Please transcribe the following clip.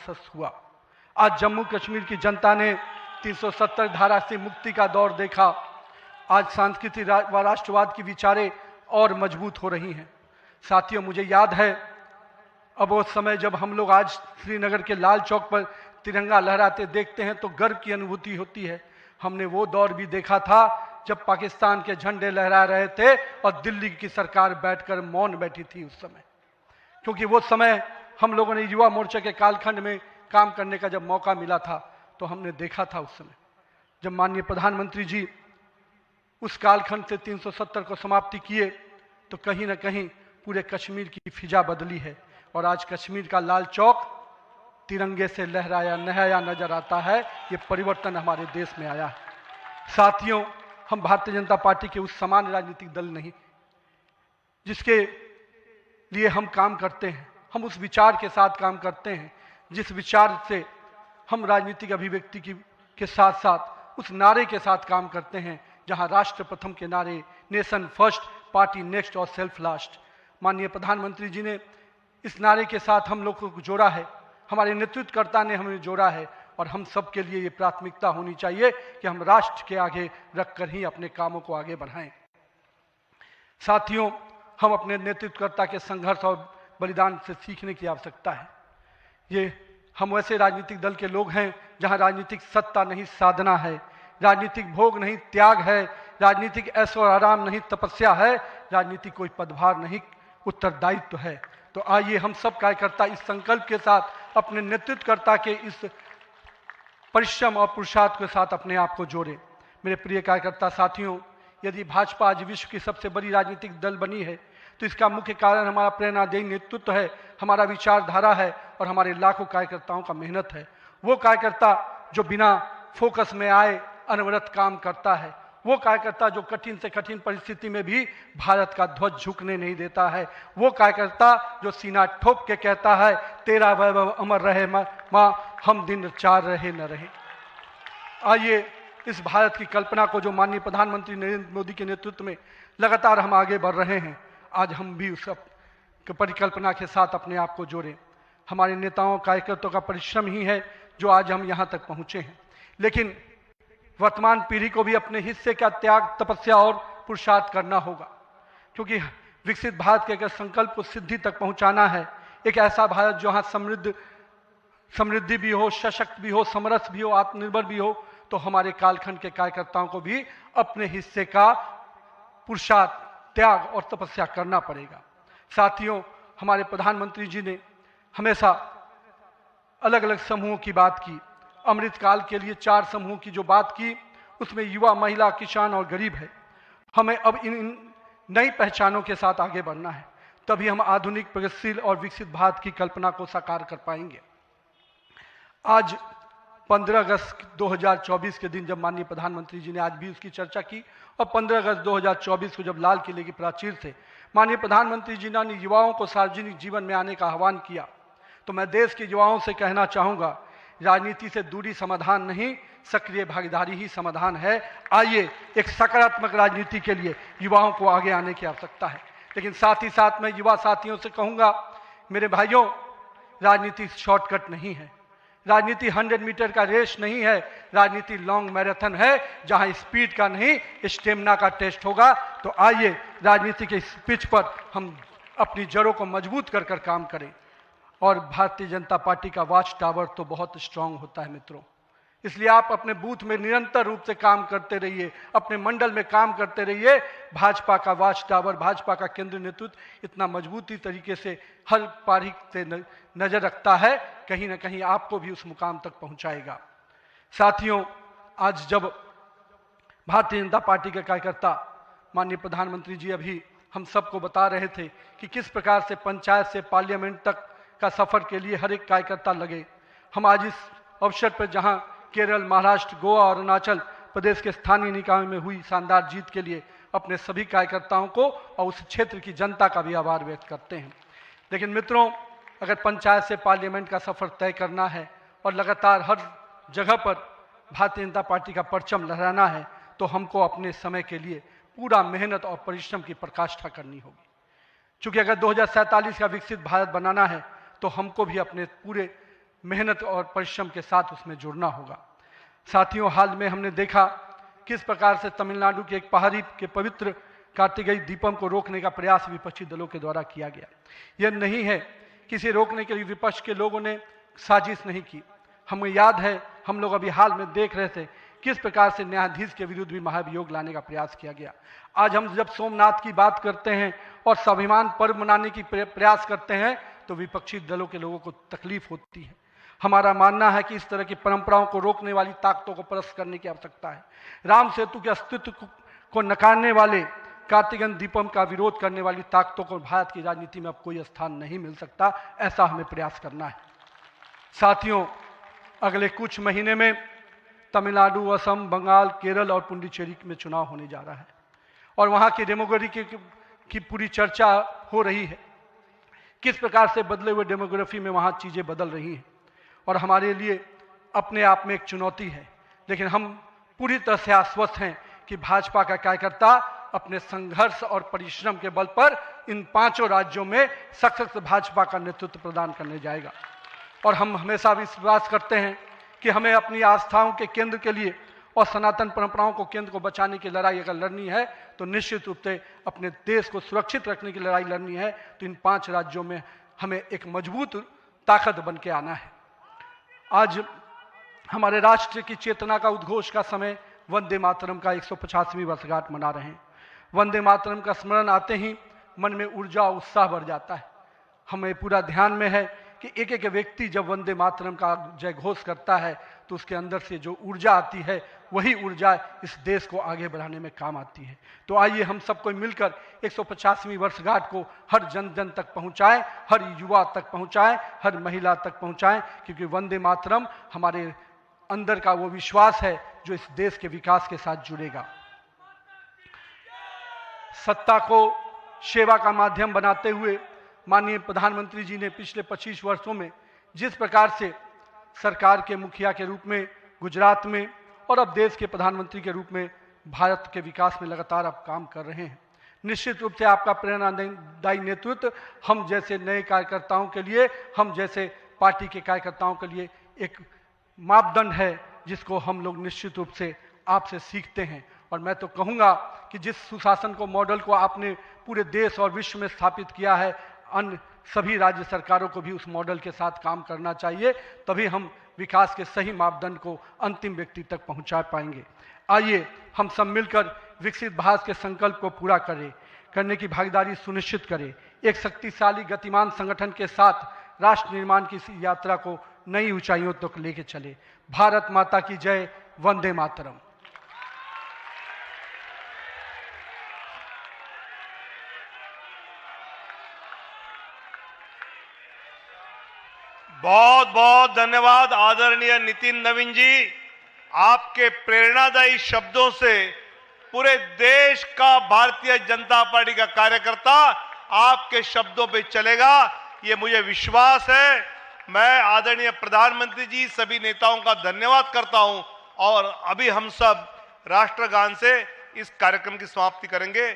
हुआ। आज जम्मू कश्मीर की जनता ने 370 धारा से मुक्ति का दौर देखा। आज सांस्कृतिक व राष्ट्रवाद की विचारें और मजबूत हो रही हैं। साथियों, मुझे याद है अब वो समय जब हम लोग आज श्रीनगर के लाल चौक पर तिरंगा लहराते देखते हैं तो गर्व की अनुभूति होती है। हमने वो दौर भी देखा था जब पाकिस्तान के झंडे लहरा रहे थे और दिल्ली की सरकार बैठकर मौन बैठी थी उस समय, क्योंकि वो समय हम लोगों ने युवा मोर्चा के कालखंड में काम करने का जब मौका मिला था तो हमने देखा था उस समय जब माननीय प्रधानमंत्री जी उस कालखंड से 370 को समाप्ति किए तो कहीं ना कहीं पूरे कश्मीर की फिजा बदली है और आज कश्मीर का लाल चौक तिरंगे से लहराया नहाया नजर आता है। ये परिवर्तन हमारे देश में आया है। साथियों, हम भारतीय जनता पार्टी के उस समान राजनीतिक दल नहीं जिसके लिए हम काम करते हैं। हम उस विचार के साथ काम करते हैं जिस विचार से हम राजनीतिक अभिव्यक्ति के साथ साथ उस नारे के साथ काम करते हैं जहां राष्ट्र प्रथम के नारे, नेशन फर्स्ट, पार्टी नेक्स्ट और सेल्फ लास्ट, माननीय प्रधानमंत्री जी ने इस नारे के साथ हम लोगों को जोड़ा है, हमारे नेतृत्वकर्ता ने हमें जोड़ा है और हम सब के लिए ये प्राथमिकता होनी चाहिए कि हम राष्ट्र के आगे रखकर ही अपने कामों को आगे बढ़ाएं। साथियों, हम अपने नेतृत्वकर्ता के संघर्ष और बलिदान से सीखने की आवश्यकता है। ये हम वैसे राजनीतिक दल के लोग हैं जहां राजनीतिक सत्ता नहीं साधना है, राजनीतिक भोग नहीं त्याग है, राजनीतिक ऐशो आराम नहीं तपस्या है, राजनीतिक कोई पदभार नहीं उत्तरदायित्व है। तो आइए हम सब कार्यकर्ता इस संकल्प के साथ अपने नेतृत्वकर्ता के इस परिश्रम और पुरुषार्थ के साथ अपने आप को जोड़ें। मेरे प्रिय कार्यकर्ता साथियों, यदि भाजपा आज विश्व की सबसे बड़ी राजनीतिक दल बनी है तो इसका मुख्य कारण हमारा प्रेरणादायी नेतृत्व है, हमारा विचारधारा है और हमारे लाखों कार्यकर्ताओं का मेहनत है। वो कार्यकर्ता जो बिना फोकस में आए अनवरत काम करता है, वो कार्यकर्ता जो कठिन से कठिन परिस्थिति में भी भारत का ध्वज झुकने नहीं देता है, वो कार्यकर्ता जो सीना ठोक के कहता है तेरा वैभव अमर रहे माँ, हम दिन चार रहे न रहे। आइए इस भारत की कल्पना को जो माननीय प्रधानमंत्री नरेंद्र मोदी के नेतृत्व में लगातार हम आगे बढ़ रहे हैं, आज हम भी उस परिकल्पना के साथ अपने आप को जोड़ें। हमारे नेताओं कार्यकर्ताओं का परिश्रम ही है जो आज हम यहाँ तक पहुँचे हैं, लेकिन वर्तमान पीढ़ी को भी अपने हिस्से का त्याग, तपस्या और पुरुषार्थ करना होगा, क्योंकि विकसित भारत के अगर संकल्प को सिद्धि तक पहुंचाना है, एक ऐसा भारत जहां समृद्धि भी हो, सशक्त भी हो, समरस भी हो, आत्मनिर्भर भी हो, तो हमारे कालखंड के कार्यकर्ताओं को भी अपने हिस्से का पुरुषार्थ, त्याग और तपस्या करना पड़ेगा। साथियों, हमारे प्रधानमंत्री जी ने हमेशा अलग अलग समूहों की बात की। अमृतकाल के लिए 4 समूहों की जो बात की उसमें युवा, महिला, किसान और गरीब है। हमें अब इन नई पहचानों के साथ आगे बढ़ना है, तभी हम आधुनिक, प्रगतिशील और विकसित भारत की कल्पना को साकार कर पाएंगे। आज 15 अगस्त 2024 के दिन जब माननीय प्रधानमंत्री जी ने आज भी उसकी चर्चा की और 15 अगस्त 2024 को जब लाल किले की प्राचीर से माननीय प्रधानमंत्री जी ने युवाओं को सार्वजनिक जीवन में आने का आह्वान किया, तो मैं देश के युवाओं से कहना चाहूँगा, राजनीति से दूरी समाधान नहीं, सक्रिय भागीदारी ही समाधान है। आइए एक सकारात्मक राजनीति के लिए युवाओं को आगे आने की आवश्यकता है। लेकिन साथ ही साथ मैं युवा साथियों से कहूँगा, मेरे भाइयों, राजनीति शॉर्टकट नहीं है, राजनीति 100 मीटर का रेस नहीं है, राजनीति लॉन्ग मैराथन है जहां स्पीड का नहीं स्टेमिना का टेस्ट होगा। तो आइए राजनीति के इस पिच पर हम अपनी जड़ों को मजबूत कर कर काम करें। और भारतीय जनता पार्टी का वॉच टावर तो बहुत स्ट्रांग होता है मित्रों, इसलिए आप अपने बूथ में निरंतर रूप से काम करते रहिए, अपने मंडल में काम करते रहिए। भाजपा का वॉच टावर, भाजपा का केंद्रीय नेतृत्व इतना मजबूती तरीके से हर पारी से नजर रखता है, कहीं ना कहीं आपको भी उस मुकाम तक पहुंचाएगा। साथियों, आज जब भारतीय जनता पार्टी के कार्यकर्ता माननीय प्रधानमंत्री जी अभी हम सबको बता रहे थे कि किस प्रकार से पंचायत से पार्लियामेंट तक का सफर के लिए हर एक कार्यकर्ता लगे, हम आज इस अवसर पर जहां केरल, महाराष्ट्र, गोवा और अरुणाचल प्रदेश के स्थानीय निकायों में हुई शानदार जीत के लिए अपने सभी कार्यकर्ताओं को और उस क्षेत्र की जनता का भी आभार व्यक्त करते हैं। लेकिन मित्रों, अगर पंचायत से पार्लियामेंट का सफर तय करना है और लगातार हर जगह पर भारतीय जनता पार्टी का परचम लहराना है, तो हमको अपने समय के लिए पूरा मेहनत और परिश्रम की पराकाष्ठा करनी होगी। क्योंकि अगर 2047 का विकसित भारत बनाना है तो हमको भी अपने पूरे मेहनत और परिश्रम के साथ उसमें जुड़ना होगा। साथियों, हाल में हमने देखा किस प्रकार से तमिलनाडु के एक पहाड़ी के पवित्र कार्तिकेय दीपम को रोकने का प्रयास विपक्षी दलों के द्वारा किया गया। यह नहीं है कि इसे रोकने के लिए विपक्ष के लोगों ने साजिश नहीं की। हमें याद है, हम लोग अभी हाल में देख रहे थे किस प्रकार से न्यायाधीश के विरुद्ध भी महाभियोग लाने का प्रयास किया गया। आज हम जब सोमनाथ की बात करते हैं और स्वाभिमान पर्व मनाने की प्रयास करते हैं तो विपक्षी दलों के लोगों को तकलीफ होती है। हमारा मानना है कि इस तरह की परंपराओं को रोकने वाली ताकतों को परास्त करने की आवश्यकता है। राम सेतु के अस्तित्व को नकारने वाले कार्तिकेय दीपम का विरोध करने वाली ताकतों को भारत की राजनीति में अब कोई स्थान नहीं मिल सकता। ऐसा हमें प्रयास करना है। साथियों, अगले कुछ महीने में तमिलनाडु, असम, बंगाल, केरल और पुडुचेरी में चुनाव होने जा रहा है और वहाँ की डेमोग्राफी की पूरी चर्चा हो रही है। किस प्रकार से बदले हुए डेमोग्राफी में वहाँ चीज़ें बदल रही हैं और हमारे लिए अपने आप में एक चुनौती है। लेकिन हम पूरी तरह से आश्वस्त हैं कि भाजपा का कार्यकर्ता अपने संघर्ष और परिश्रम के बल पर इन 5 राज्यों में सशक्त भाजपा का नेतृत्व प्रदान करने जाएगा। और हम हमेशा विश्वास करते हैं कि हमें अपनी आस्थाओं के केंद्र के लिए और सनातन परंपराओं को केंद्र को बचाने की लड़ाई अगर लड़नी है तो निश्चित रूप से अपने देश को सुरक्षित रखने की लड़ाई लड़नी है तो इन 5 राज्यों में हमें एक मजबूत ताकत बन के आना है। आज हमारे राष्ट्र की चेतना का उद्घोष का समय वंदे मातरम का 150वीं वर्षगांठ मना रहे हैं। वंदे मातरम का स्मरण आते ही मन में ऊर्जा और उत्साह बढ़ जाता है। हमें पूरा ध्यान में है कि एक एक व्यक्ति जब वंदे मातरम का जय घोष करता है तो उसके अंदर से जो ऊर्जा आती है वही ऊर्जा इस देश को आगे बढ़ाने में काम आती है। तो आइए हम सबको मिलकर 150वीं वर्षगांठ को हर जन जन तक पहुंचाएं, हर युवा तक पहुंचाएं, हर महिला तक पहुंचाएं, क्योंकि वंदे मातरम हमारे अंदर का वो विश्वास है जो इस देश के विकास के साथ जुड़ेगा। सत्ता को सेवा का माध्यम बनाते हुए माननीय प्रधानमंत्री जी ने पिछले 25 वर्षों में जिस प्रकार से सरकार के मुखिया के रूप में गुजरात में और अब देश के प्रधानमंत्री के रूप में भारत के विकास में लगातार अब काम कर रहे हैं, निश्चित रूप से आपका प्रेरणादायी नेतृत्व हम जैसे नए कार्यकर्ताओं के लिए, हम जैसे पार्टी के कार्यकर्ताओं के लिए एक मापदंड है जिसको हम लोग निश्चित रूप से आपसे सीखते हैं। और मैं तो कहूँगा कि जिस सुशासन को मॉडल को आपने पूरे देश और विश्व में स्थापित किया है, अन्य सभी राज्य सरकारों को भी उस मॉडल के साथ काम करना चाहिए, तभी हम विकास के सही मापदंड को अंतिम व्यक्ति तक पहुंचा पाएंगे। आइए हम सब मिलकर विकसित भारत के संकल्प को पूरा करने की भागीदारी सुनिश्चित करें। एक शक्तिशाली गतिमान संगठन के साथ राष्ट्र निर्माण की इस यात्रा को नई ऊंचाइयों तक लेके चले। भारत माता की जय। वंदे मातरम। बहुत बहुत धन्यवाद आदरणीय नितिन नवीन जी। आपके प्रेरणादायी शब्दों से पूरे देश का भारतीय जनता पार्टी का कार्यकर्ता आपके शब्दों पे चलेगा, ये मुझे विश्वास है। मैं आदरणीय प्रधानमंत्री जी, सभी नेताओं का धन्यवाद करता हूं और अभी हम सब राष्ट्रगान से इस कार्यक्रम की समाप्ति करेंगे।